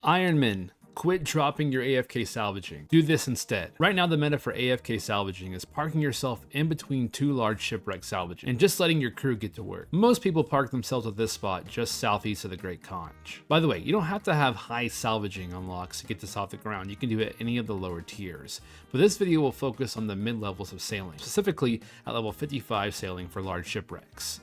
Ironmen, quit dropping your AFK salvaging. Do this instead. Right now, the meta for AFK salvaging is parking yourself in between two large shipwreck salvaging and just letting your crew get to work. Most people park themselves at this spot just southeast of the Great Conch. By the way, you don't have to have high salvaging unlocks to get this off the ground. You can do it at any of the lower tiers. But this video will focus on the mid levels of sailing, specifically at level 55 sailing for large shipwrecks.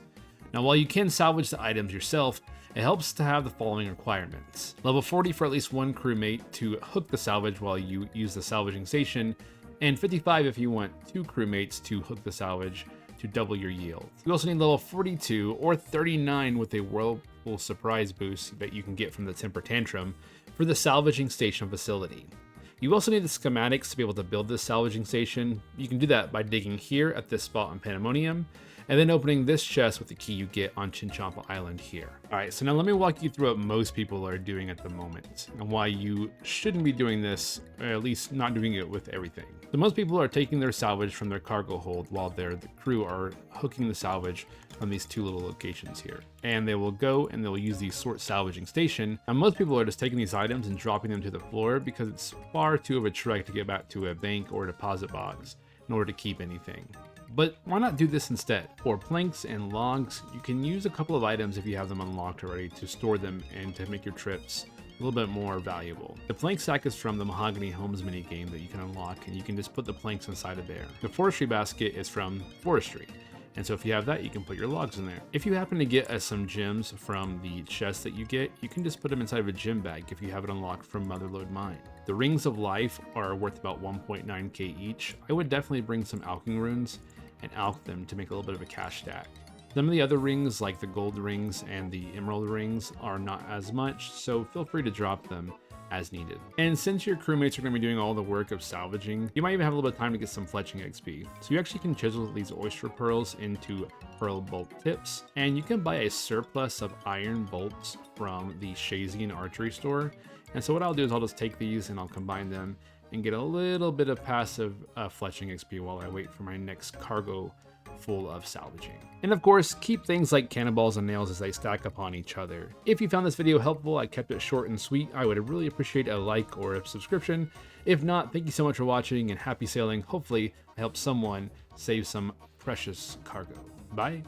Now, while you can salvage the items yourself, it helps to have the following requirements. Level 40 for at least one crewmate to hook the salvage while you use the salvaging station, and 55 if you want two crewmates to hook the salvage to double your yield. You also need level 42 or 39 with a whirlpool surprise boost that you can get from the Temper Tantrum for the salvaging station facility. You also need the schematics to be able to build this salvaging station. You can do that by digging here at this spot on Pandemonium, and then opening this chest with the key you get on Chinchompa Island here. All right, so now let me walk you through what most people are doing at the moment, and why you shouldn't be doing this, or at least not doing it with everything. So most people are taking their salvage from their cargo hold while the crew are hooking the salvage from these two little locations here. And they will go and they'll use the sort salvaging station. And most people are just taking these items and dropping them to the floor because it's far too of a trek to get back to a bank or a deposit box in order to keep anything. But why not do this instead? For planks and logs, you can use a couple of items if you have them unlocked already to store them and to make your trips a little bit more valuable. The plank sack is from the Mahogany Homes minigame that you can unlock, and you can just put the planks inside of there. The forestry basket is from forestry, and so if you have that, you can put your logs in there. If you happen to get some gems from the chest that you get, you can just put them inside of a gem bag if you have it unlocked from Motherlode Mine. The rings of life are worth about 1.9k each. I would definitely bring some alching runes and alch them to make a little bit of a cash stack. Some of the other rings, like the gold rings and the emerald rings, are not as much, so feel free to drop them as needed. And since your crewmates are going to be doing all the work of salvaging, you might even have a little bit of time to get some fletching XP. So you actually can chisel these oyster pearls into pearl bolt tips, and you can buy a surplus of iron bolts from the Shazian archery store. And so what I'll do is I'll just take these and I'll combine them and get a little bit of passive fletching XP while I wait for my next cargo full of salvaging. And of course, keep things like cannonballs and nails as they stack upon each other. If you found this video helpful, I kept it short and sweet. I would really appreciate a like or a subscription. If not, thank you so much for watching and happy sailing. Hopefully I helped someone save some precious cargo. Bye.